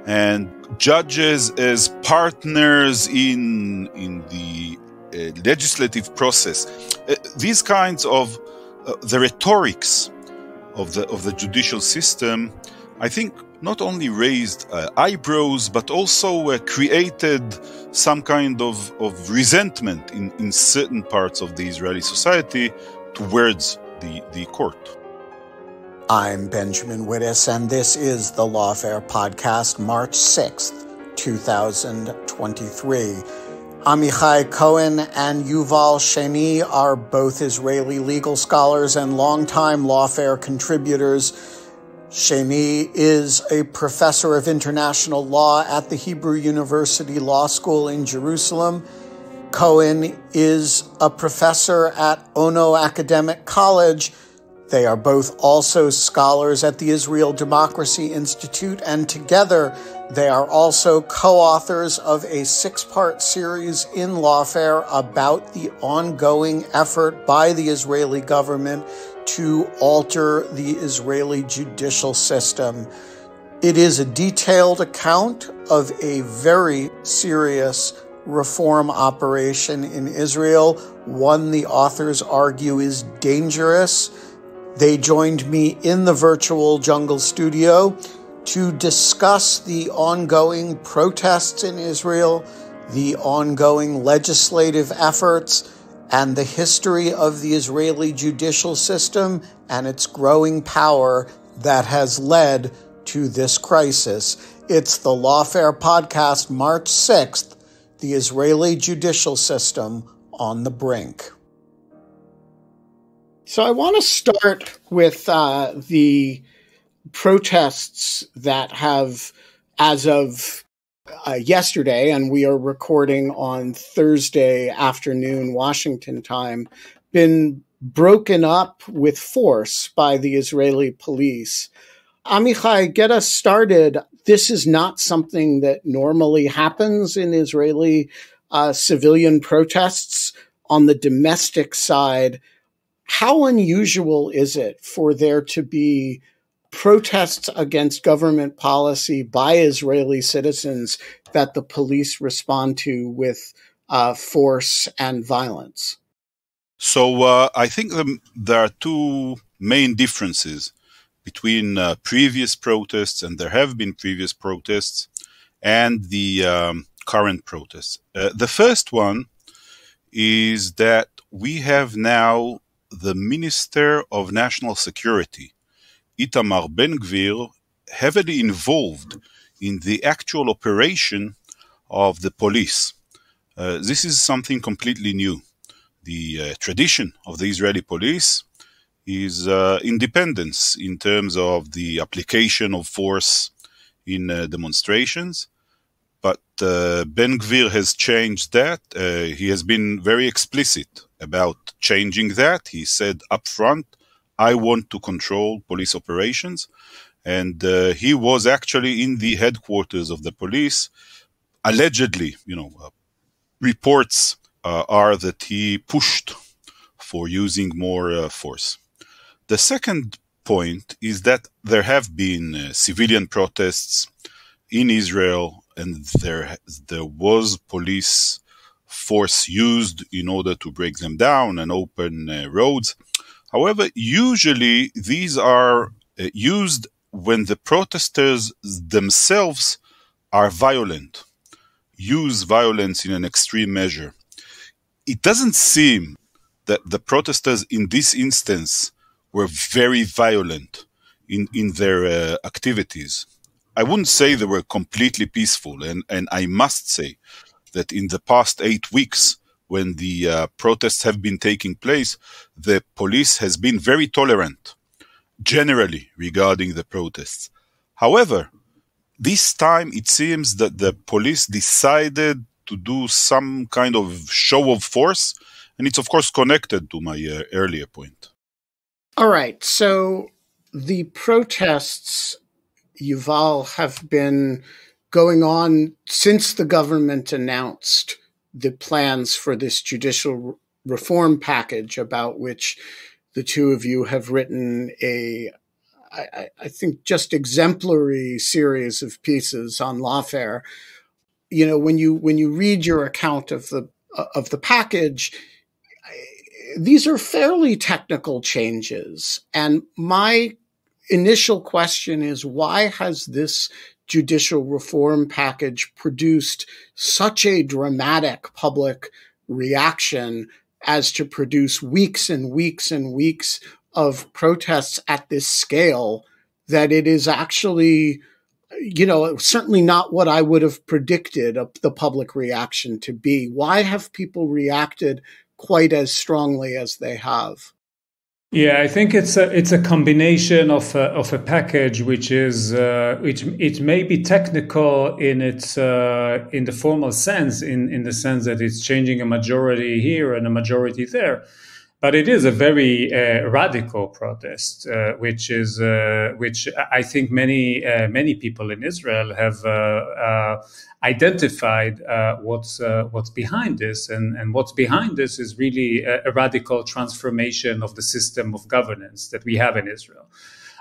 and judges as partners in the legislative process. These kinds of the rhetorics of the judicial system, I think, not only raised eyebrows, but also created some kind of resentment in certain parts of the Israeli society towards the court. I'm Benjamin Wittes, and this is the Lawfare Podcast, March 6th, 2023. Amichai, Cohen, and Yuval, Shany are both Israeli legal scholars and longtime Lawfare contributors. Shany is a professor of international law at the Hebrew University Law School in Jerusalem. Cohen is a professor at Ono Academic College. They are both also scholars at the Israel Democracy Institute, and together they are also co-authors of a 6-part series in Lawfare about the ongoing effort by the Israeli government to alter the Israeli judicial system. It is a detailed account of a very serious reform operation in Israel, one the authors argue is dangerous. They joined me in the virtual Jungle studio to discuss the ongoing protests in Israel, the ongoing legislative efforts, and the history of the Israeli judicial system and its growing power that has led to this crisis. It's the Lawfare Podcast, March 6th, the Israeli judicial system on the brink. So I want to start with the protests that have, as of yesterday, and we are recording on Thursday afternoon, Washington time, been broken up with force by the Israeli police. Amichai, get us started. This is not something that normally happens in Israeli civilian protests. On the domestic side, how unusual is it for there to be protests against government policy by Israeli citizens that the police respond to with force and violence? So I think there are two main differences between previous protests, and there have been previous protests, and the current protests. The first one is that we have now the Minister of National Security, Itamar Ben-Gvir, heavily involved in the actual operation of the police. This is something completely new. The tradition of the Israeli police is independence in terms of the application of force in demonstrations. But Ben-Gvir has changed that. He has been very explicit about changing that. He said up front, I want to control police operations. And he was actually in the headquarters of the police. Allegedly, reports are that he pushed for using more force. The second point is that there have been civilian protests in Israel, and there was police force used in order to break them down and open roads. However, usually these are used when the protesters themselves are violent, use violence in an extreme measure. It doesn't seem that the protesters in this instance were very violent in their activities. I wouldn't say they were completely peaceful, and I must say that in the past 8 weeks, when the protests have been taking place, the police has been very tolerant, generally, regarding the protests. However, this time it seems that the police decided to do some kind of show of force, and it's of course connected to my earlier point. All right, so the protests, Yuval, have been going on since the government announced the plans for this judicial reform package about which the two of you have written a I think, just exemplary series of pieces on lawfare. You know, when you read your account of the package, these are fairly technical changes. And my initial question is, why has this judicial reform package produced such a dramatic public reaction as to produce weeks and weeks and weeks of protests at this scale, that it is actually, you know, certainly not what I would have predicted the public reaction to be? Why have people reacted quite as strongly as they have? Yeah, I think it's a combination of a package which is which it may be technical in its in the formal sense, in the sense that it's changing a majority here and a majority there. But it is a very radical protest, which I think many people in Israel have identified what's behind this, and what's behind this is really a radical transformation of the system of governance that we have in Israel.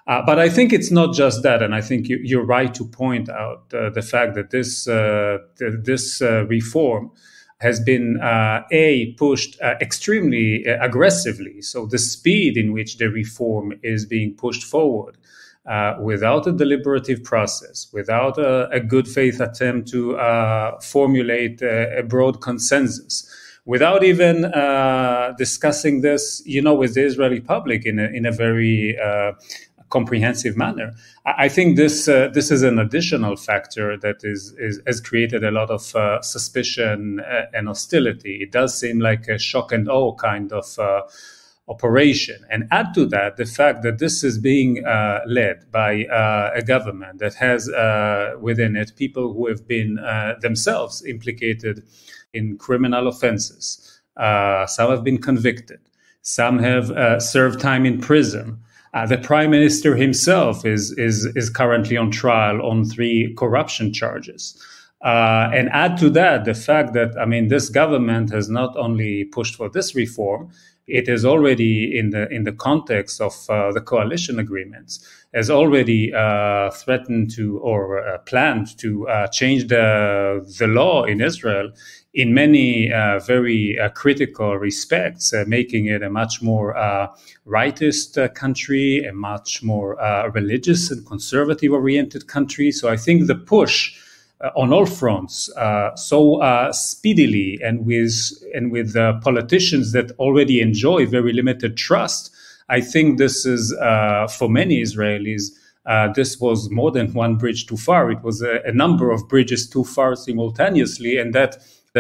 But I think it's not just that, and I think you're right to point out the fact that this reform has been pushed extremely aggressively. So the speed in which the reform is being pushed forward, without a deliberative process, without a good faith attempt to formulate a broad consensus, without even discussing this, with the Israeli public in a very comprehensive manner. I think this is an additional factor that has created a lot of suspicion and hostility. It does seem like a shock and awe kind of operation. And add to that the fact that this is being led by a government that has within it people who have been themselves implicated in criminal offenses. Some have been convicted. Some have served time in prison. The prime minister himself is currently on trial on 3 corruption charges. And add to that the fact that, this government has not only pushed for this reform, it is already in the context of the coalition agreements, has already threatened to or planned to change the law in Israel in many very critical respects, making it a much more rightist country, a much more religious and conservative-oriented country. So I think the push on all fronts, so speedily, and with politicians that already enjoy very limited trust, I think this is for many Israelis. This was more than one bridge too far. It was a number of bridges too far simultaneously, and that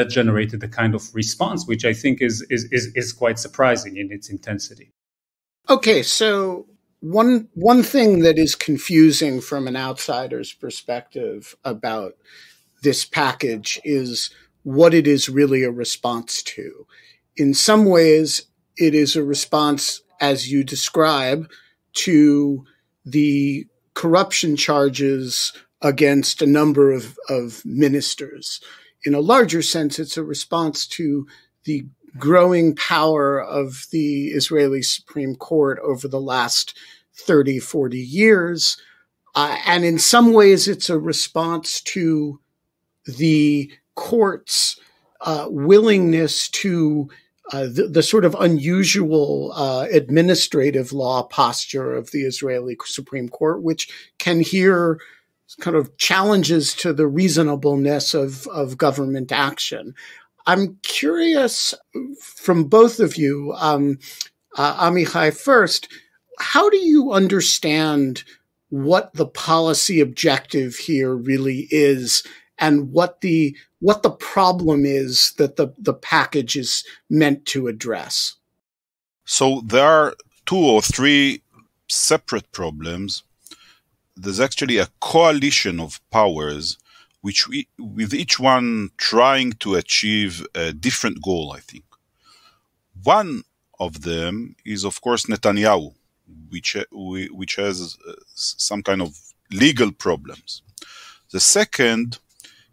generated the kind of response which I think is quite surprising in its intensity. Okay, so one thing that is confusing from an outsider's perspective about this package is what it is really a response to. In some ways, it is a response, as you describe, to the corruption charges against a number of ministers. In a larger sense, it's a response to the growing power of the Israeli Supreme Court over the last 30, 40 years. And in some ways, it's a response to the court's willingness to the sort of unusual administrative law posture of the Israeli Supreme Court, which can hear kind of challenges to the reasonableness of government action. I'm curious from both of you, Amichai first, how do you understand what the policy objective here really is, and what the problem is that the package is meant to address? So there are 2 or 3 separate problems. There's actually a coalition of powers with each one trying to achieve a different goal, I think. One of them is, of course, Netanyahu, which has some kind of legal problems. The second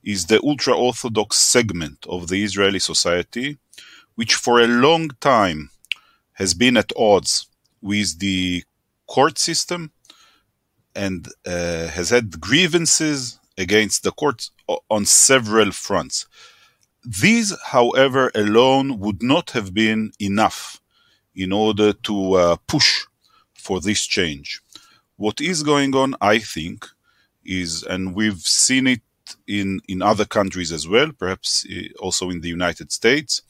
is the ultra-Orthodox segment of the Israeli society, which for a long time has been at odds with the court system has had grievances against the courts on several fronts. These, however, alone would not have been enough in order to push for this change. What is going on, I think, is, and we've seen it in other countries as well, perhaps also in the United States,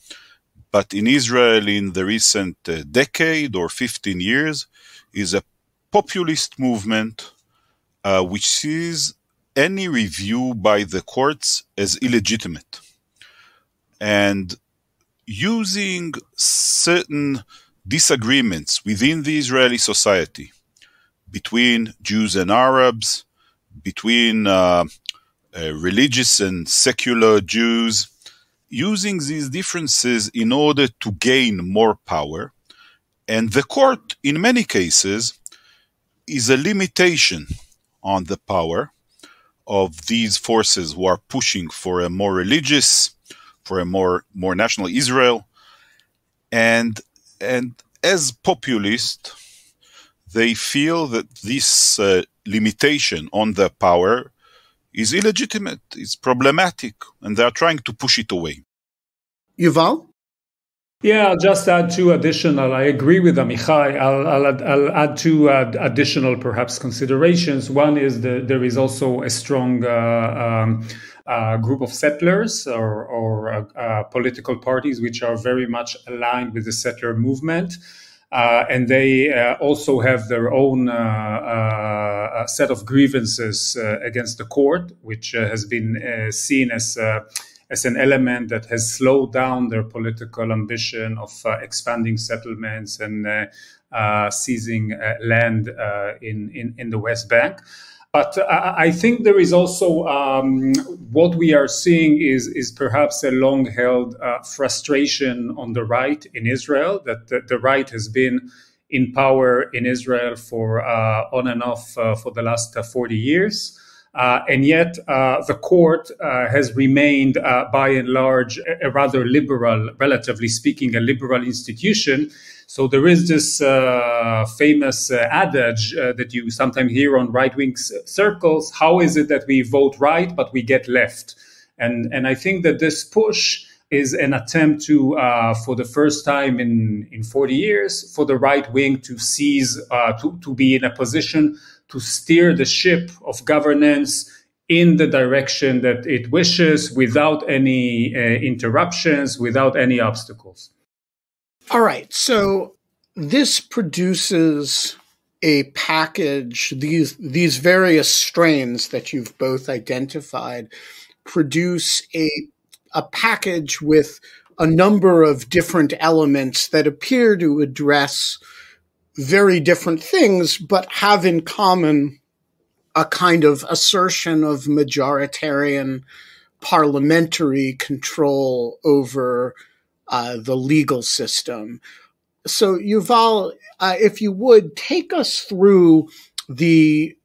but in Israel in the recent decade or 15 years, is a populist movement which sees any review by the courts as illegitimate. And using certain disagreements within the Israeli society, between Jews and Arabs, between religious and secular Jews, using these differences in order to gain more power. And the court, in many cases, is a limitation on the power of these forces who are pushing for a more religious, for a more national Israel. And as populists, they feel that this limitation on the power is illegitimate, it's problematic, and they are trying to push it away. Yuval? Yeah, I'll just add two additional. I agree with Amichai. I'll add two additional, perhaps, considerations. One is there is also a strong group of settlers or political parties which are very much aligned with the settler movement. And they also have their own set of grievances against the court, which has been seen as an element that has slowed down their political ambition of expanding settlements and seizing land in the West Bank. But I think there is also what we are seeing is perhaps a long-held frustration on the right in Israel, that the right has been in power in Israel for on and off for the last 40 years. And yet the court has remained, by and large, a rather liberal, relatively speaking, a liberal institution. So there is this famous adage that you sometimes hear on right-wing circles: how is it that we vote right but we get left? And I think that this push is an attempt to, for the first time in 40 years, for the right wing to seize, to be in a position to steer the ship of governance in the direction that it wishes, without any interruptions, without any obstacles. All right. So this produces a package. These various strains that you've both identified produce a package with a number of different elements that appear to address very different things, but have in common a kind of assertion of majoritarian parliamentary control over the legal system. So, Yuval, if you would, take us through the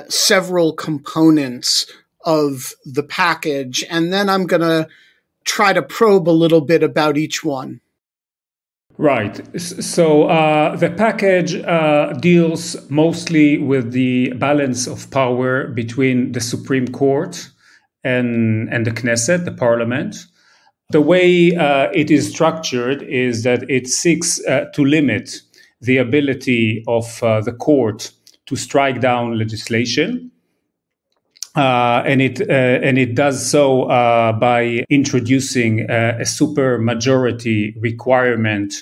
several components of the package, and then I'm going to try to probe a little bit about each one. Right. So the package deals mostly with the balance of power between the Supreme Court and the Knesset, the parliament. The way it is structured is that it seeks to limit the ability of the court to strike down legislation. And it does so by introducing a supermajority requirement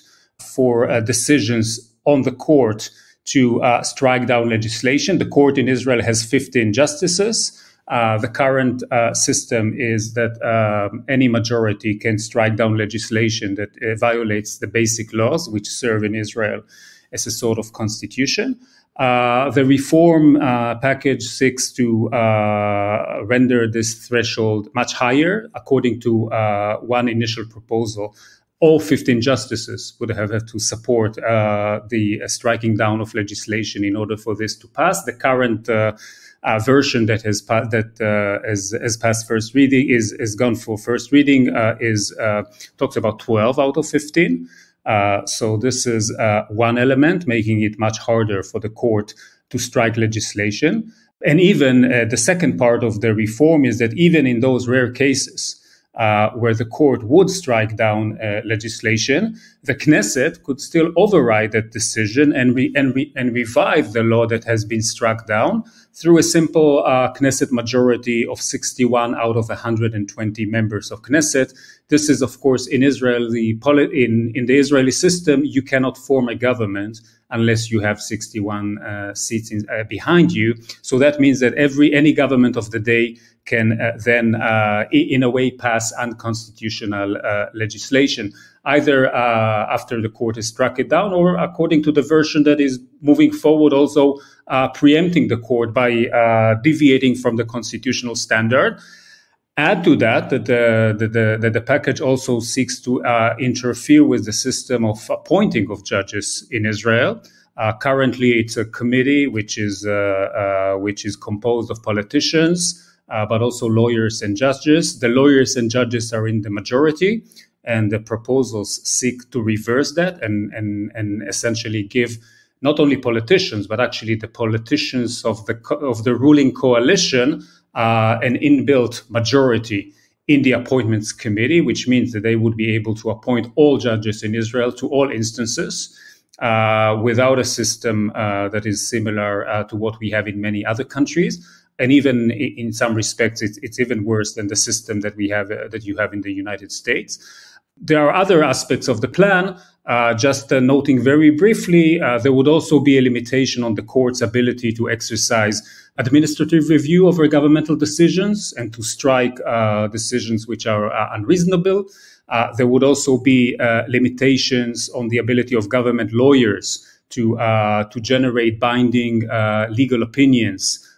for decisions on the court to strike down legislation. The court in Israel has 15 justices. The current system is that any majority can strike down legislation that violates the basic laws, which serve in Israel as a sort of constitution. The reform package seeks to render this threshold much higher. According to one initial proposal, all 15 justices would have to support the striking down of legislation in order for this to pass. The current version that has passed first reading is gone for first reading talks about 12 out of 15. So this is one element, making it much harder for the court to strike legislation. And even the second part of the reform is that even in those rare cases where the court would strike down legislation, the Knesset could still override that decision and revive the law that has been struck down through a simple Knesset majority of 61 out of 120 members of Knesset. This is, of course, in Israel, in the Israeli system, you cannot form a government unless you have 61 seats behind you. So that means that any government of the day can then, in a way, pass unconstitutional legislation, either after the court has struck it down or according to the version that is moving forward, also preempting the court by deviating from the constitutional standard. Add to that the package also seeks to interfere with the system of appointing of judges in Israel. Currently, it's a committee which is composed of politicians, but also lawyers and judges. The lawyers and judges are in the majority, and the proposals seek to reverse that and essentially give not only politicians, but actually the politicians of the ruling coalition an inbuilt majority in the appointments committee, which means that they would be able to appoint all judges in Israel to all instances without a system that is similar to what we have in many other countries. And even in some respects, it's even worse than the system that we have that you have in the United States. There are other aspects of the plan. Just noting very briefly, there would also be a limitation on the court's ability to exercise administrative review over governmental decisions and to strike decisions which are unreasonable. There would also be limitations on the ability of government lawyers to generate binding legal opinions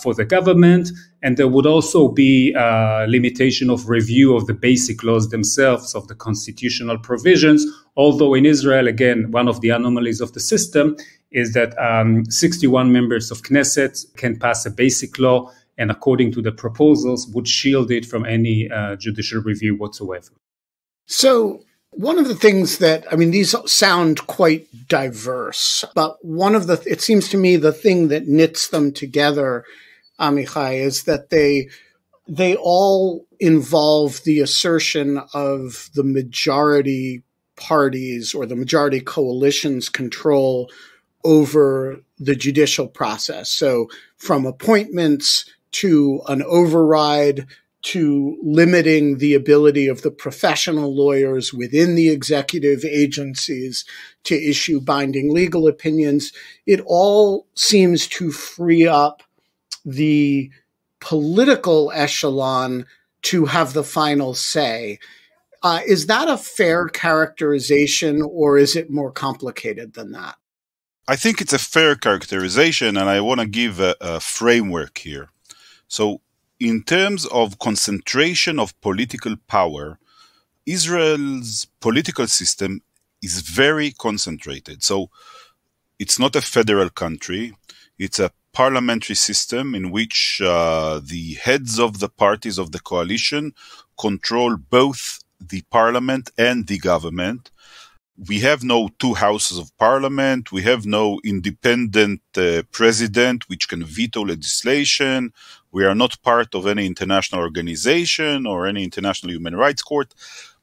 for the government. And there would also be a limitation of review of the basic laws themselves, of the constitutional provisions. Although in Israel, again, one of the anomalies of the system is that 61 members of Knesset can pass a basic law, and according to the proposals, would shield it from any judicial review whatsoever. So one of the things that, I mean, these sound quite diverse, but it seems to me the thing that knits them together, Amichai, is that they all involve the assertion of the majority parties or the majority coalition's control over the judicial process. So from appointments to an override to limiting the ability of the professional lawyers within the executive agencies to issue binding legal opinions, it all seems to free up the political echelon to have the final say. Is that a fair characterization, or is it more complicated than that? I think it's a fair characterization, and I want to give a framework here. So, in terms of concentration of political power, Israel's political system is very concentrated. So, it's not a federal country. It's a parliamentary system in which the heads of the parties of the coalition control both the parliament and the government. We have no two houses of parliament. We have no independent president which can veto legislation. We are not part of any international organization or any international human rights court.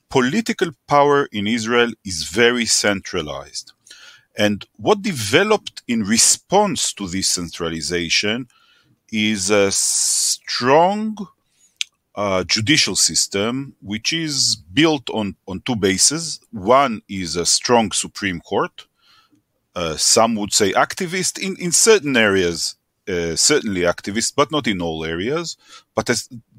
Political power in Israel is very centralized. And what developed in response to this centralization is a strong judicial system, which is built on two bases. One is a strong Supreme Court. Some would say activist in certain areas, certainly activist, but not in all areas, but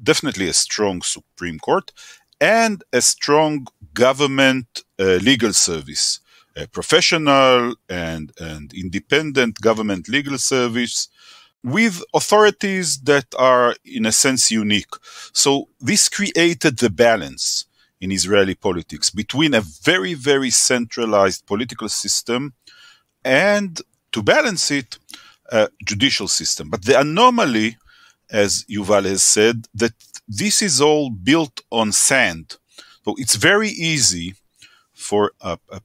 definitely a strong Supreme Court and a strong government legal service, a professional and independent government legal service with authorities that are, in a sense, unique. So this created the balance in Israeli politics between a very, very centralized political system and, to balance it, a judicial system. But the anomaly, as Yuval has said, that this is all built on sand. So it's very easy for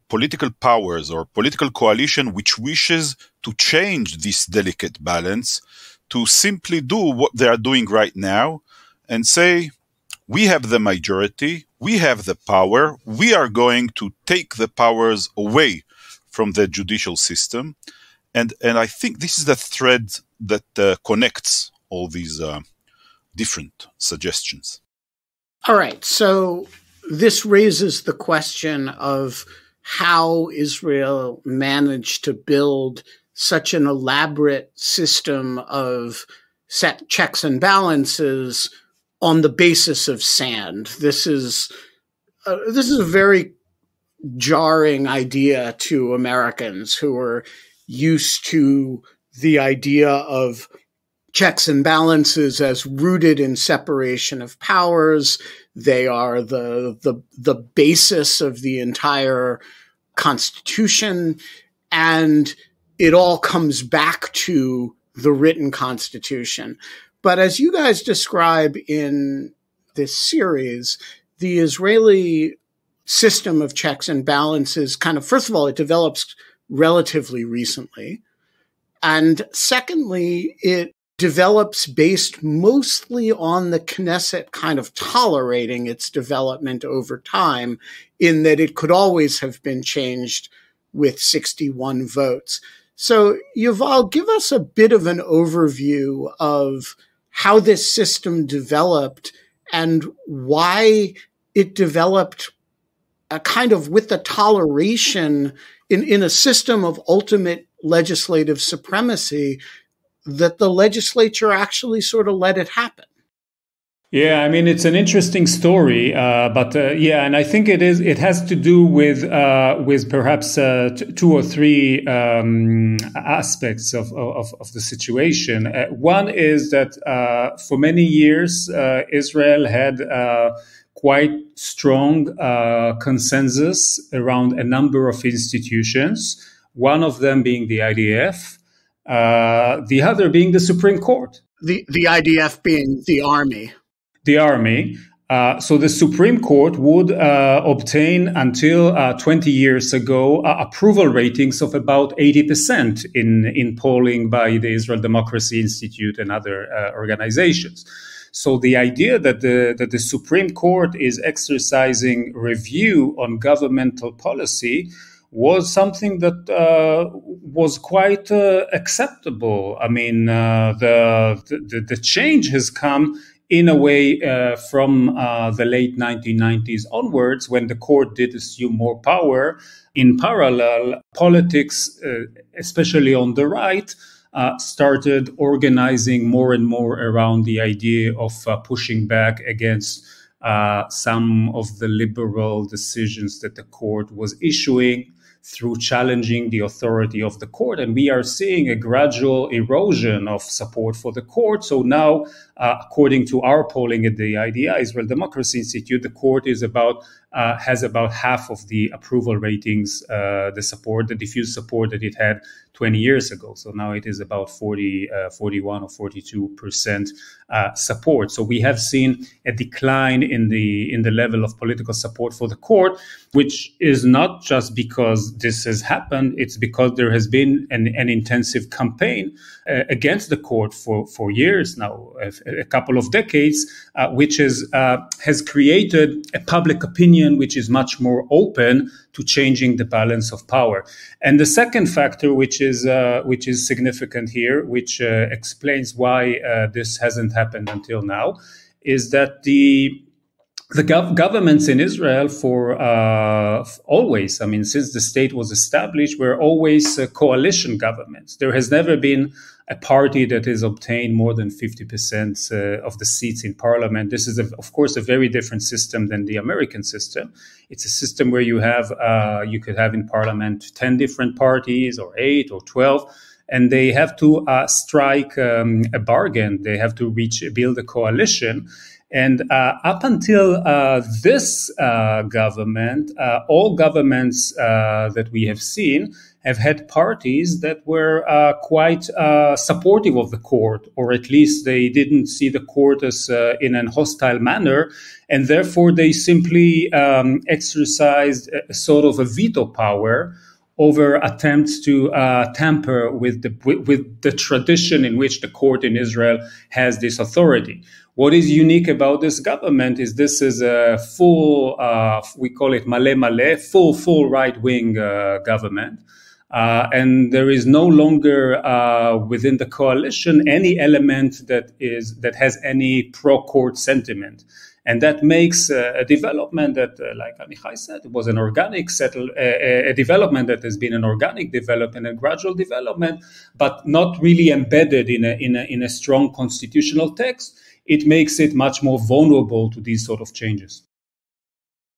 political powers or political coalition which wishes to change this delicate balance, to simply do what they are doing right now and say, we have the majority, we have the power, we are going to take the powers away from the judicial system. And I think this is the thread that connects all these different suggestions. All right. So this raises the question of how Israel managed to build such an elaborate system of set checks and balances on the basis of sand. This is a very jarring idea to Americans who are used to the idea of checks and balances as rooted in separation of powers. They are the basis of the entire Constitution, and it all comes back to the written Constitution. But as you guys describe in this series, the Israeli system of checks and balances kind of, first of all, it develops relatively recently. And secondly, it develops based mostly on the Knesset kind of tolerating its development over time, in that it could always have been changed with 61 votes. So, Yuval, give us a bit of an overview of how this system developed and why it developed a kind of with the toleration in a system of ultimate legislative supremacy that the legislature actually sort of let it happen. Yeah, I mean, it's an interesting story, but and I think it has to do with perhaps two or three aspects of the situation. One is that for many years, Israel had quite strong consensus around a number of institutions, one of them being the IDF, the other being the Supreme Court. The IDF being the army. The army. So the Supreme Court would obtain until 20 years ago approval ratings of about 80% in polling by the Israel Democracy Institute and other organizations. So the idea that the Supreme Court is exercising review on governmental policy was something that was quite acceptable. I mean, the change has come in a way from the late 1990s onwards, when the court did assume more power. In parallel, politics, especially on the right, started organizing more and more around the idea of pushing back against some of the liberal decisions that the court was issuing through challenging the authority of the court. And we are seeing a gradual erosion of support for the court. So now, according to our polling at the IDI, Israel Democracy Institute, the court is has about half of the approval ratings, the diffuse support that it had 20 years ago. So now it is about 41 or 42% support. So we have seen a decline in the level of political support for the court, which is not just because this has happened. It's because there has been an intensive campaign against the court for years now, a couple of decades, which has created a public opinion which is much more open to changing the balance of power. And the second factor, which is significant here, which explains why this hasn't happened until now, is that the governments in Israel for always, I mean, since the state was established, were always coalition governments. There has never been a party that has obtained more than 50% of the seats in parliament. This is, of course, a very different system than the American system. It's a system where you could have in parliament 10 different parties or 8 or 12, and they have to strike a bargain. They have to build a coalition. And up until this government, all governments that we have seen have had parties that were quite supportive of the court, or at least they didn't see the court as in a hostile manner, and therefore they simply exercised a sort of a veto power over attempts to tamper with the tradition in which the court in Israel has this authority. What is unique about this government is this is a full, we call it male, full right-wing government. And there is no longer within the coalition any element that has any pro-court sentiment. And that makes a development that, like Amichai said, it was an organic a development that has been an organic development, a gradual development, but not really embedded in a strong constitutional text. It makes it much more vulnerable to these sort of changes.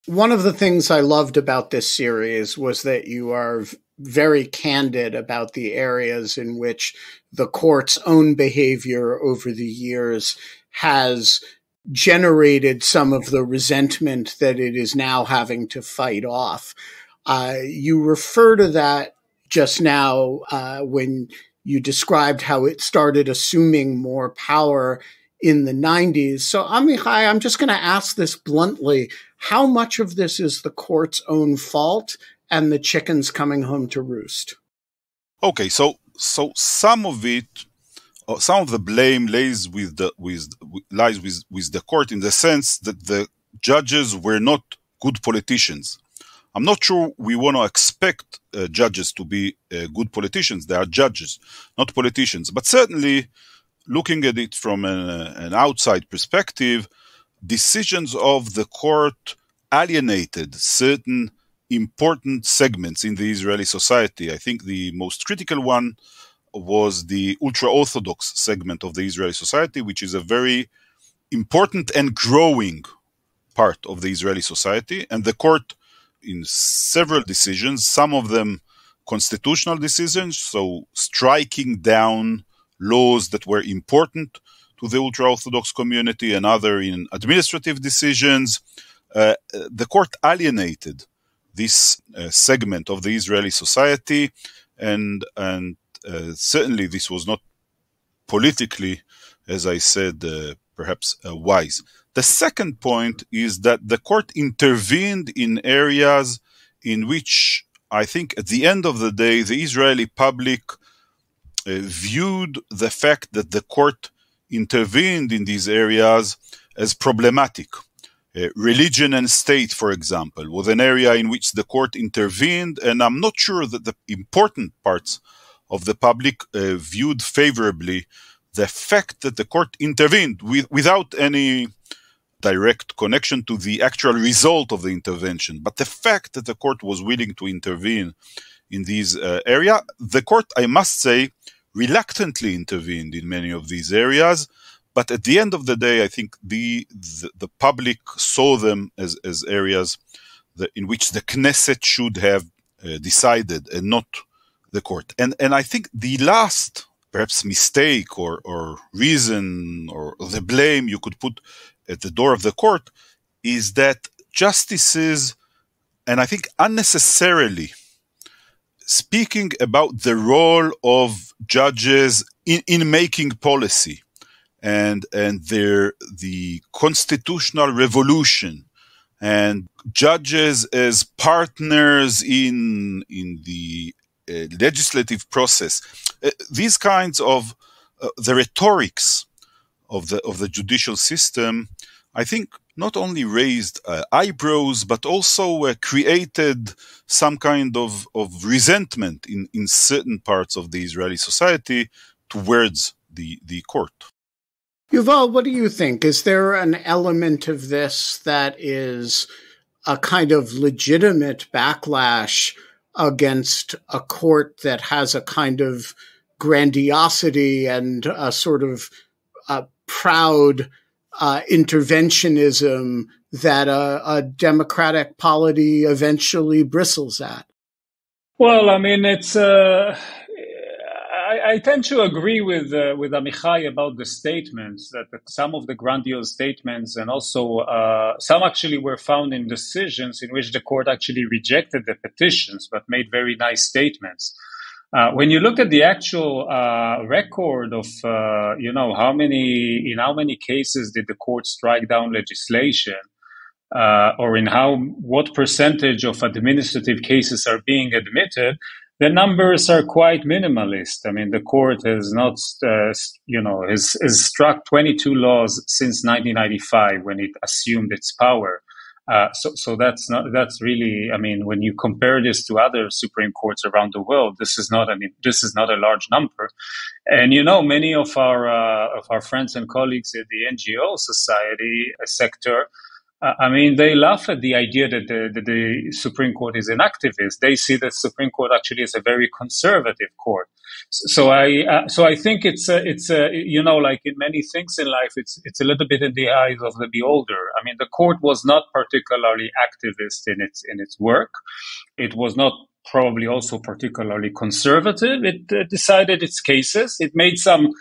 One of the things I loved about this series was that you are very candid about the areas in which the court's own behavior over the years has generated some of the resentment that it is now having to fight off. You refer to that just now when you described how it started assuming more power in the 90s. So, Amichai, I'm just going to ask this bluntly. How much of this is the court's own fault and the chickens coming home to roost? Okay, so some of it, some of the blame lies with the court, in the sense that the judges were not good politicians. I'm not sure we want to expect judges to be good politicians. They are judges, not politicians. But certainly, looking at it from an outside perspective, decisions of the court alienated certain important segments in the Israeli society. I think the most critical one was the ultra-Orthodox segment of the Israeli society, which is a very important and growing part of the Israeli society. And the court, in several decisions, some of them constitutional decisions, so striking down laws that were important to the ultra-Orthodox community, and other in administrative decisions, the court alienated this segment of the Israeli society, and certainly this was not politically, as I said, perhaps wise. The second point is that the court intervened in areas in which I think at the end of the day, the Israeli public viewed the fact that the court intervened in these areas as problematic. Religion and state, for example, was an area in which the court intervened, and I'm not sure that the important parts of the public viewed favorably the fact that the court intervened without any direct connection to the actual result of the intervention. But the fact that the court was willing to intervene in these areas, the court, I must say, reluctantly intervened in many of these areas. But at the end of the day, I think the public saw them as areas in which the Knesset should have decided, and not the court. And I think the last, perhaps, mistake or reason or the blame you could put at the door of the court is that justices, and I think unnecessarily, speaking about the role of judges in making policy and the constitutional revolution, and judges as partners in the legislative process, these kinds of the rhetorics of the judicial system, I think not only raised eyebrows, but also created some kind of resentment in certain parts of the Israeli society towards the court. Yuval, what do you think? Is there an element of this that is a kind of legitimate backlash against a court that has a kind of grandiosity and a sort of proud interventionism that a democratic polity eventually bristles at? Well, I mean, it's. I tend to agree with Amichai about the statements, that some of the grandiose statements, and also some actually were found in decisions in which the court actually rejected the petitions but made very nice statements. When you look at the actual record of, in how many cases did the court strike down legislation, or in what percentage of administrative cases are being admitted, the numbers are quite minimalist. I mean, the court has not, has struck 22 laws since 1995 when it assumed its power. So that's really, I mean, when you compare this to other Supreme Courts around the world, this is not a large number. And many of our friends and colleagues in the NGO society sector, I mean, they laugh at the idea that the Supreme Court is an activist. They see the Supreme Court actually as a very conservative court. So I think it's like in many things in life, it's a little bit in the eyes of the beholder. I mean, the court was not particularly activist in its work. It was not probably also particularly conservative. It decided its cases. It made some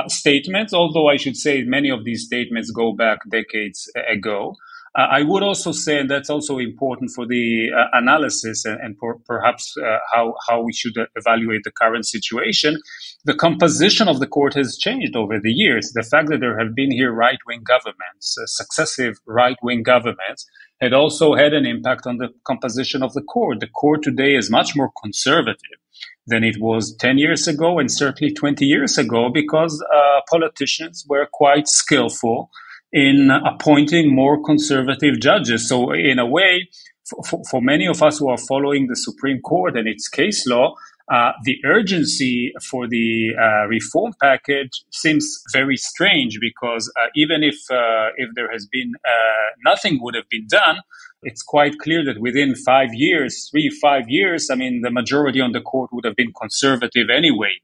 statements, although I should say many of these statements go back decades ago. I would also say, and that's also important for the analysis and perhaps how we should evaluate the current situation, the composition of the court has changed over the years. The fact that there have been here right-wing governments, successive right-wing governments, had also had an impact on the composition of the court. The court today is much more conservative than it was 10 years ago and certainly 20 years ago because politicians were quite skillful in appointing more conservative judges. So in a way, for many of us who are following the Supreme Court and its case law, the urgency for the reform package seems very strange because even if there has been nothing would have been done, it's quite clear that within 5 years, 3-5 years, I mean, the majority on the court would have been conservative anyway.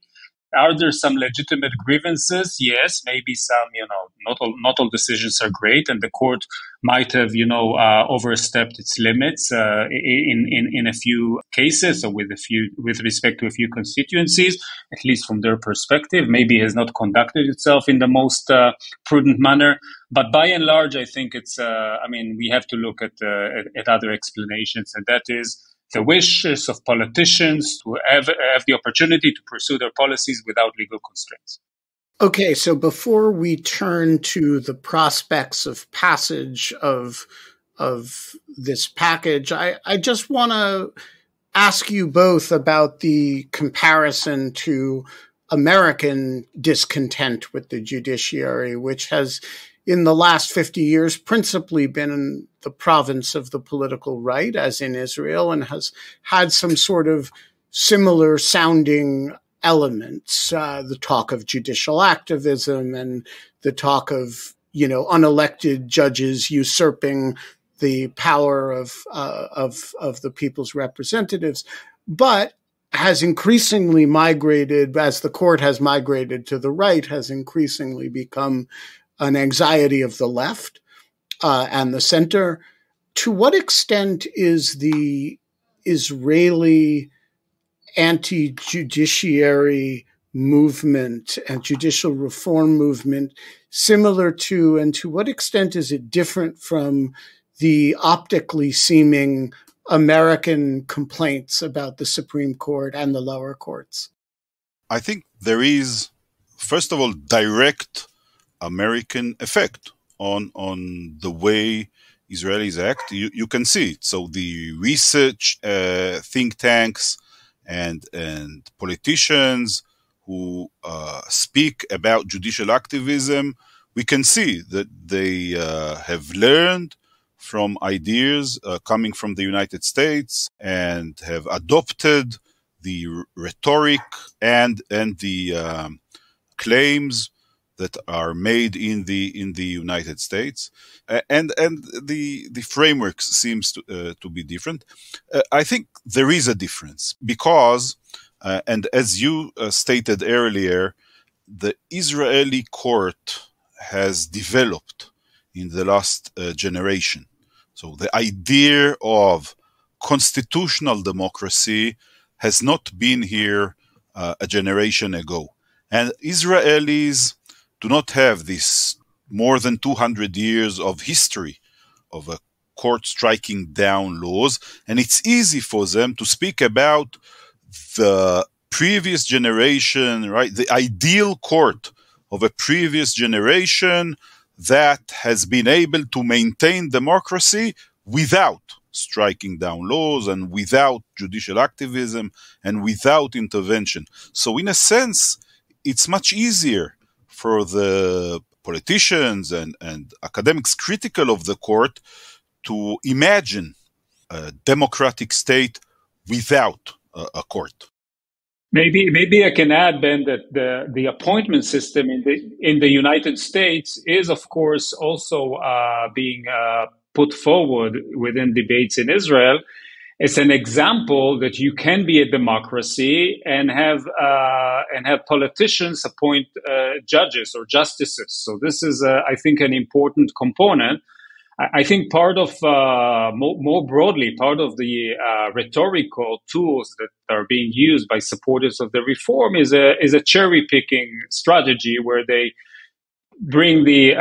Are there some legitimate grievances? Yes, maybe some, not all decisions are great, and the court might have, overstepped its limits in a few cases or with respect to a few constituencies, at least from their perspective. Maybe has not conducted itself in the most prudent manner. But by and large, I think it's, we have to look at other explanations, and that is the wishes of politicians to have the opportunity to pursue their policies without legal constraints. Okay, so before we turn to the prospects of passage of this package, I just want to ask you both about the comparison to American discontent with the judiciary, which has in the last 50 years principally been in the province of the political right, as in Israel, and has had some sort of similar sounding elements, the talk of judicial activism and the talk of, unelected judges usurping the power of the people's representatives, but has increasingly migrated, as the court has migrated to the right, has increasingly become an anxiety of the left and the center. To what extent is the Israeli anti-judiciary movement and judicial reform movement similar to, and to what extent is it different from the optically seeming American complaints about the Supreme Court and the lower courts? I think there is, first of all, direct American effect on the way Israelis act. You can see it. So the research think tanks and politicians who speak about judicial activism, we can see that they have learned from ideas coming from the United States and have adopted the rhetoric and the claims that are made in the United States, and the framework seems to be different. I think there is a difference because, and as you stated earlier, the Israeli court has developed in the last generation. So the idea of constitutional democracy has not been here a generation ago, and Israelis do not have this more than 200 years of history of a court striking down laws, and it's easy for them to speak about the previous generation, right? The ideal court of a previous generation that has been able to maintain democracy without striking down laws and without judicial activism and without intervention. So in a sense, it's much easier for the politicians and academics critical of the court to imagine a democratic state without a court. Maybe I can add, Ben, that the appointment system in the United States is, of course, also being put forward within debates in Israel. It's an example that you can be a democracy and have politicians appoint judges or justices. So this is, I think, an important component. I think part of, more broadly, part of the rhetorical tools that are being used by supporters of the reform is a cherry picking strategy where they bring the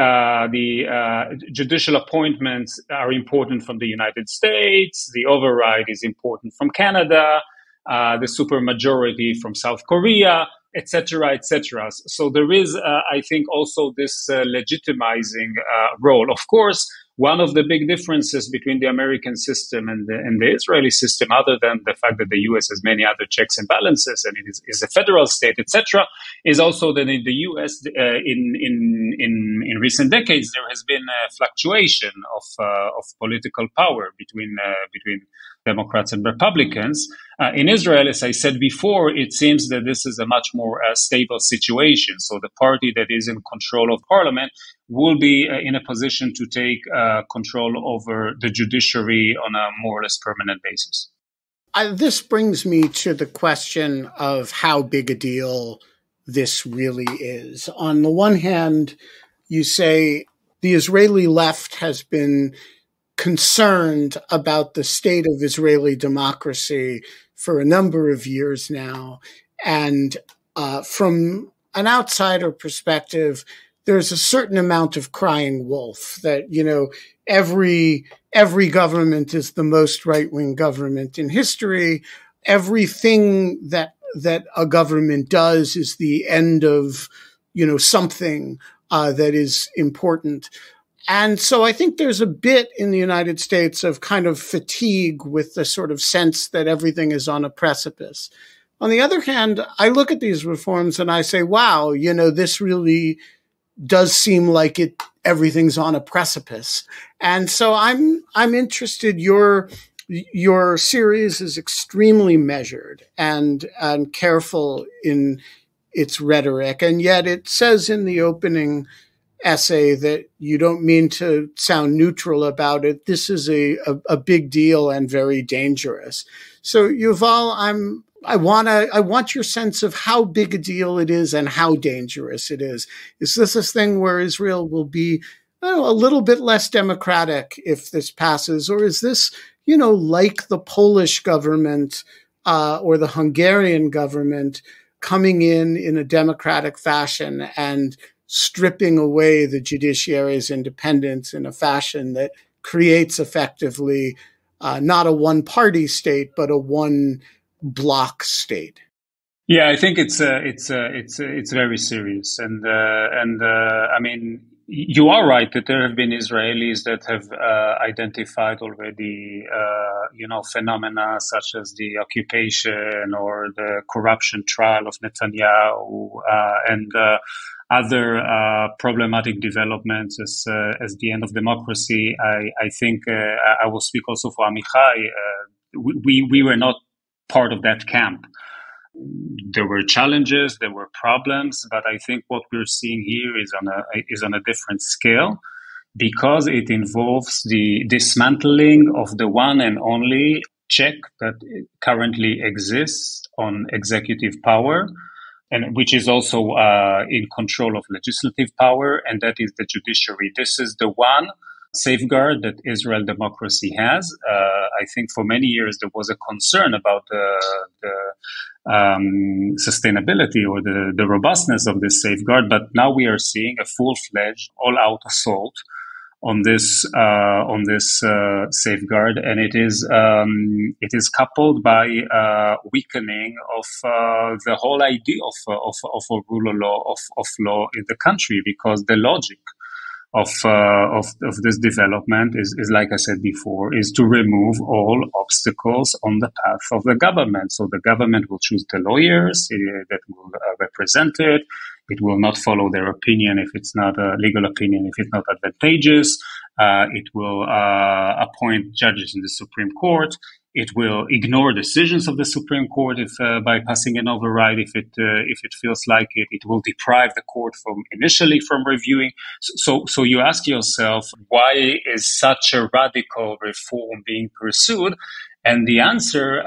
judicial appointments are important from the United States, the override is important from Canada, the supermajority from South Korea, etc., etc. So there is, I think, also this legitimizing role. Of course, one of the big differences between the American system and the Israeli system, other than the fact that the U.S. has many other checks and balances and it is a federal state, etc., is also that in the U.S. in recent decades there has been a fluctuation of political power between Democrats and Republicans. In Israel, as I said before, it seems that this is a much more stable situation. So the party that is in control of parliament will be in a position to take control over the judiciary on a more or less permanent basis. This brings me to the question of how big a deal this really is. On the one hand, you say the Israeli left has been concerned about the state of Israeli democracy for a number of years now. And from an outsider perspective, there's a certain amount of crying wolf that, every government is the most right-wing government in history. Everything that a government does is the end of, something that is important. And so I think there's a bit in the United States of kind of fatigue with the sort of sense that everything is on a precipice. On the other hand, I look at these reforms and I say, wow, this really does seem like everything's on a precipice. And so I'm interested. Your series is extremely measured and careful in its rhetoric. And yet it says in the opening essay that you don't mean to sound neutral about it. This is a big deal and very dangerous. So Yuval, I want your sense of how big a deal it is and how dangerous it is. Is this a thing where Israel will be a little bit less democratic if this passes, or is this, like the Polish government or the Hungarian government coming in a democratic fashion and stripping away the judiciary's independence in a fashion that creates effectively not a one-party state, but a one-block state? Yeah, I think it's very serious, and I mean, you are right that there have been Israelis that have identified already, phenomena such as the occupation or the corruption trial of Netanyahu and other problematic developments as the end of democracy. I think I will speak also for Amichai. We were not part of that camp. There were challenges, there were problems, but I think what we're seeing here is on a different scale, because it involves the dismantling of the one and only check that currently exists on executive power, and which is also in control of legislative power, and that is the judiciary. This is the one safeguard that Israel democracy has. I think for many years there was a concern about the sustainability or the robustness of this safeguard, but now we are seeing a full-fledged, all-out assault on this safeguard, and it is coupled by weakening of the whole idea of a rule of law in the country, because the logic of this development is, like I said before, is to remove all obstacles on the path of the government. So the government will choose the lawyers that will represent it. It will not follow their opinion if it's not a legal opinion, if it's not advantageous. It will appoint judges in the Supreme Court. It will ignore decisions of the Supreme Court if by passing an override if it feels like it. It will deprive the court initially from reviewing. So you ask yourself, why is such a radical reform being pursued? And the answer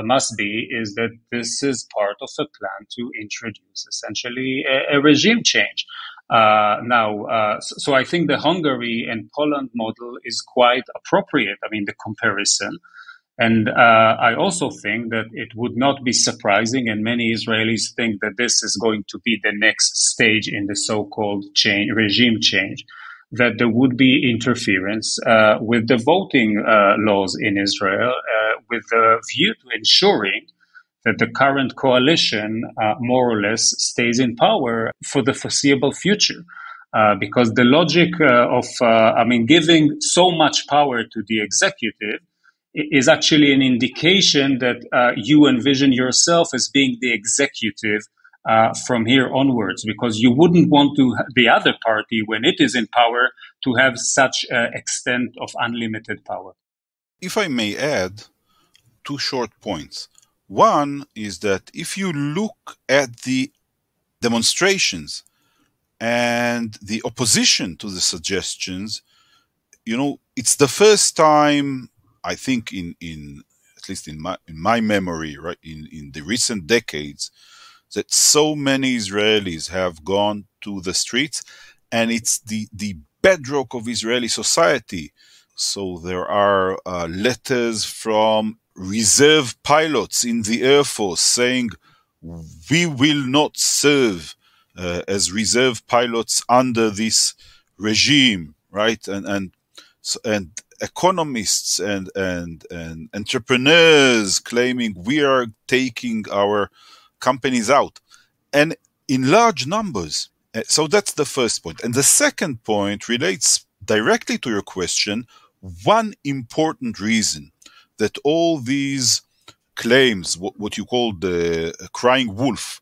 must be is that this is part of a plan to introduce essentially a regime change. So I think the Hungary and Poland model is quite appropriate. I mean, the comparison. And I also think that it would not be surprising, and many Israelis think that this is going to be the next stage in the so-called regime change, that there would be interference with the voting laws in Israel with the view to ensuring that the current coalition more or less stays in power for the foreseeable future. Because the logic of giving so much power to the executive is actually an indication that you envision yourself as being the executive from here onwards, because you wouldn't want the other party, when it is in power, to have such extent of unlimited power. If I may add, two short points. One is that if you look at the demonstrations and the opposition to the suggestions, it's the first time, I think, in at least in my memory, right, in the recent decades, that so many Israelis have gone to the streets, and it's the bedrock of Israeli society. So there are letters from reserve pilots in the Air Force saying, we will not serve as reserve pilots under this regime, right? And economists and entrepreneurs claiming we are taking our companies out, and in large numbers. So that's the first point. And the second point relates directly to your question. One important reason that all these claims, what you call the crying wolf,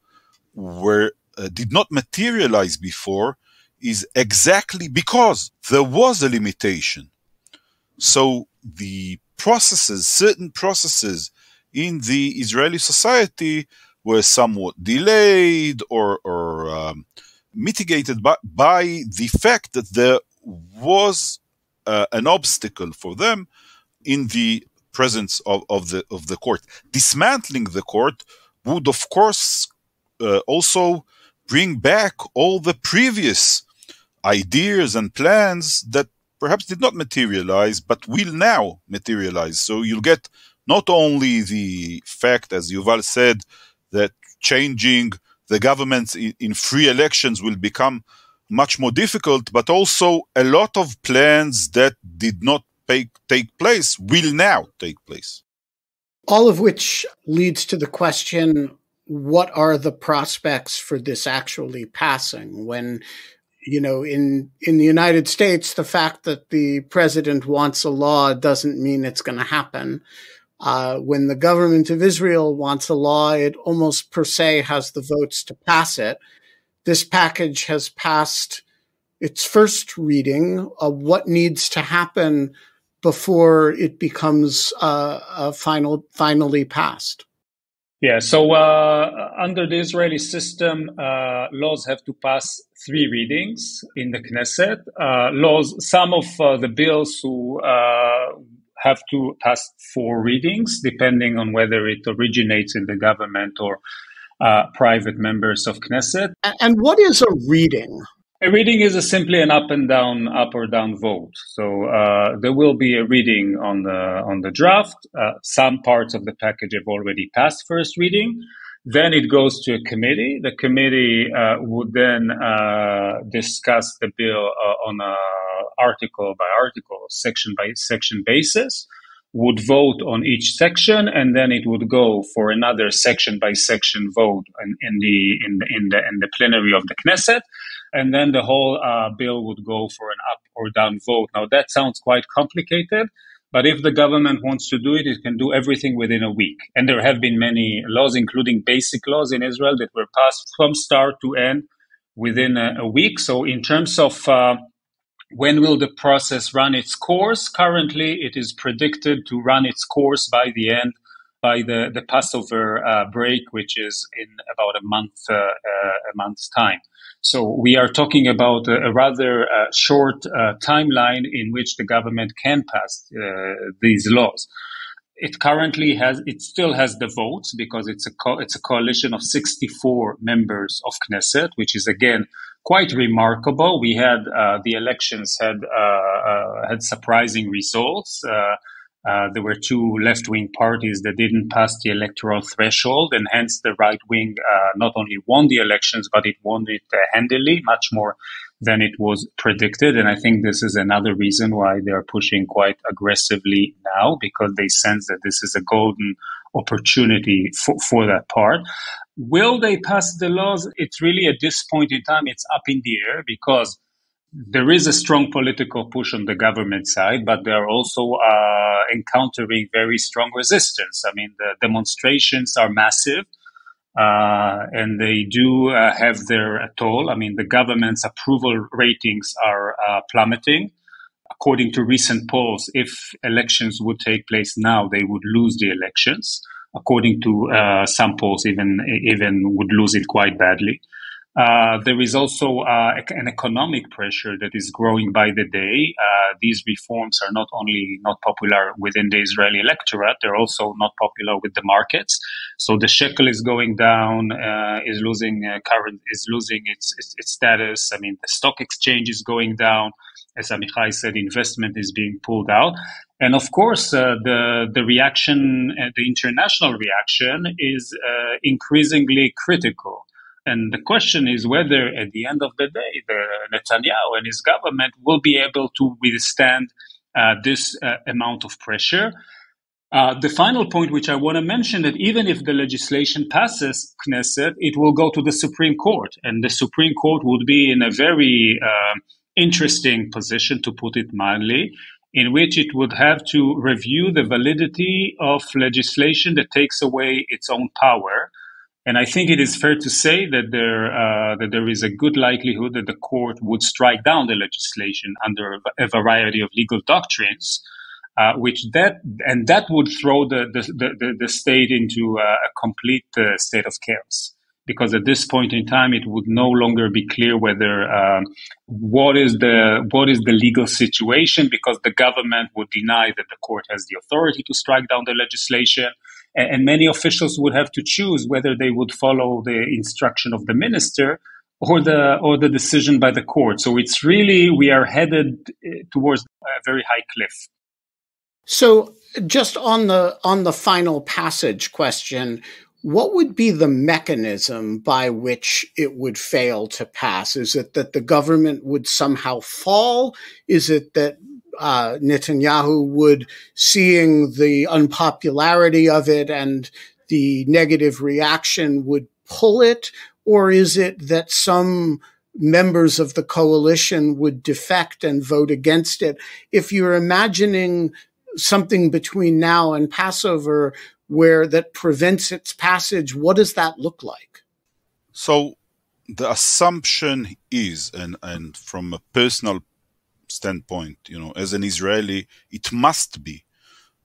did not materialize before, is exactly because there was a limitation. So the certain processes in the Israeli society were somewhat delayed or mitigated by the fact that there was an obstacle for them in the presence of the court. Dismantling the court would, of course, also bring back all the previous ideas and plans that perhaps did not materialize, but will now materialize. So you'll get not only the fact, as Yuval said, that changing the governments in free elections will become much more difficult, but also a lot of plans that did not take place will now take place. All of which leads to the question, what are the prospects for this actually passing? When, in the United States, the fact that the president wants a law doesn't mean it's going to happen. When the government of Israel wants a law, it almost per se has the votes to pass it. This package has passed its first reading. What needs to happen before it becomes finally passed? Yeah, so under the Israeli system, laws have to pass 3 readings in the Knesset. Some of the bills who have to pass 4 readings, depending on whether it originates in the government or private members of Knesset. And what is a reading? A reading is simply an up or down vote. So there will be a reading on the draft. Some parts of the package have already passed first reading. Then it goes to a committee. The committee would then discuss the bill on a article by article, section by section basis, would vote on each section, and then it would go for another section by section vote in the plenary of the Knesset. and then the whole bill would go for an up or down vote. Now, that sounds quite complicated, but if the government wants to do it, it can do everything within a week. And there have been many laws, including basic laws in Israel, that were passed from start to end within a week. So in terms of when will the process run its course, currently it is predicted to run its course by the Passover break, which is in about a month's time. So we are talking about a rather short timeline in which the government can pass these laws. It still has the votes because it's a coalition of 64 members of Knesset, which is again quite remarkable. We had the elections had surprising results. There were two left-wing parties that didn't pass the electoral threshold, and hence the right wing not only won the elections, but it won it handily, much more than it was predicted. And I think this is another reason why they're pushing quite aggressively now, because they sense that this is a golden opportunity for that part. Will they pass the laws? It's really, at this point in time, it's up in the air, because there is a strong political push on the government side, but they're also encountering very strong resistance. I mean, the demonstrations are massive, and they do have their toll. I mean, the government's approval ratings are plummeting. According to recent polls, if elections would take place now, they would lose the elections. According to some polls, even would lose it quite badly. There is also an economic pressure that is growing by the day. These reforms are not only not popular within the Israeli electorate, they're also not popular with the markets. So the shekel is going down, is losing its status. I mean, the stock exchange is going down. As Amichai said, investment is being pulled out. And of course, the reaction, the international reaction is increasingly critical. And the question is whether at the end of the day, Netanyahu and his government will be able to withstand this amount of pressure. The final point, which I want to mention, that even if the legislation passes Knesset, it will go to the Supreme Court. And the Supreme Court would be in a very interesting position, to put it mildly, in which it would have to review the validity of legislation that takes away its own power. And I think it is fair to say that there is a good likelihood that the court would strike down the legislation under a variety of legal doctrines, that would throw the state into a complete state of chaos. Because at this point in time, it would no longer be clear whether what is the legal situation, because the government would deny that the court has the authority to strike down the legislation. And many officials would have to choose whether they would follow the instruction of the minister or the decision by the court. So it's really, we are headed towards a very high cliff. So just on the final passage question, what would be the mechanism by which it would fail to pass? Is it that the government would somehow fall? Is it that Netanyahu would, seeing the unpopularity of it and the negative reaction, would pull it? Or is it that some members of the coalition would defect and vote against it? If you're imagining something between now and Passover where that prevents its passage, what does that look like? So the assumption is, and from a personal standpoint, as an Israeli, it must be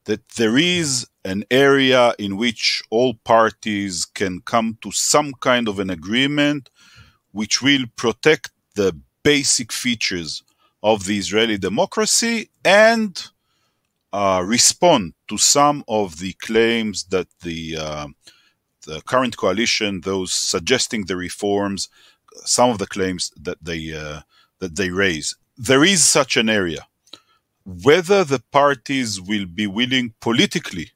that there is an area in which all parties can come to some kind of an agreement which will protect the basic features of the Israeli democracy and respond to some of the claims that the current coalition, those suggesting the reforms, some of the claims that they raise. There is such an area. Whether the parties will be willing politically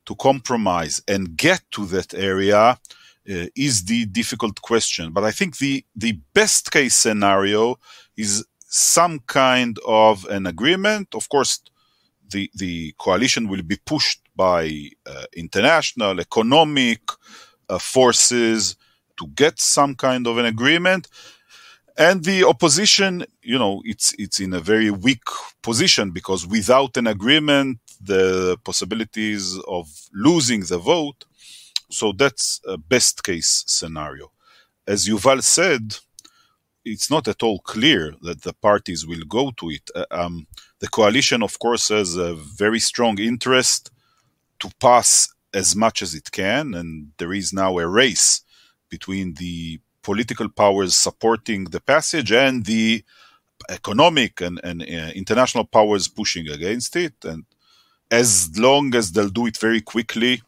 to compromise and get to that area is the difficult question. But I think the best case scenario is some kind of an agreement. Of course, the coalition will be pushed by international economic forces to get some kind of an agreement. And the opposition, it's in a very weak position because without an agreement, the possibilities of losing the vote. So that's a best case scenario. As Yuval said, it's not at all clear that the parties will go to it. The coalition, of course, has a very strong interest to pass as much as it can, and there is now a race between the political powers supporting the passage and the economic and international powers pushing against it. And as long as they'll do it very quickly,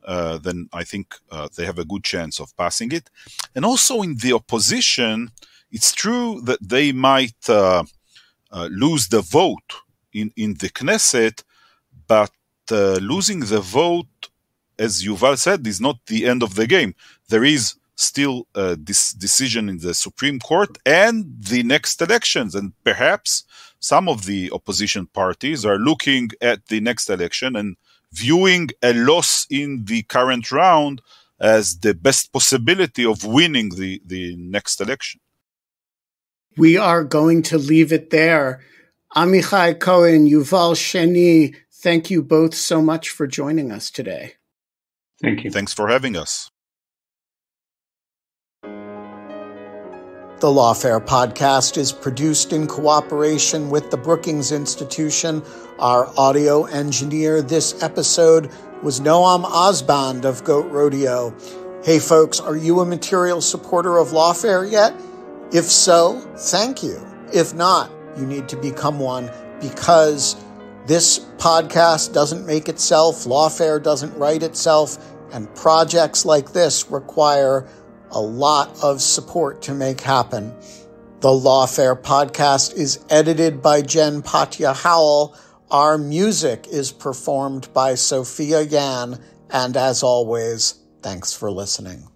then I think they have a good chance of passing it. And also in the opposition, it's true that they might lose the vote in the Knesset, but losing the vote, as Yuval said, is not the end of the game. There is still this decision in the Supreme Court and the next elections, and perhaps some of the opposition parties are looking at the next election and viewing a loss in the current round as the best possibility of winning the next election. We are going to leave it there. Amichai Cohen, Yuval Shany, thank you both so much for joining us today. Thank you. Thanks for having us. The Lawfare podcast is produced in cooperation with the Brookings Institution. Our audio engineer this episode was Noam Osband of Goat Rodeo. Hey folks, are you a material supporter of Lawfare yet? If so, thank you. If not, you need to become one, because this podcast doesn't make itself, Lawfare doesn't write itself, and projects like this require a lot of support to make happen. The Lawfare podcast is edited by Jen Patya Howell. Our music is performed by Sophia Yan. And as always, thanks for listening.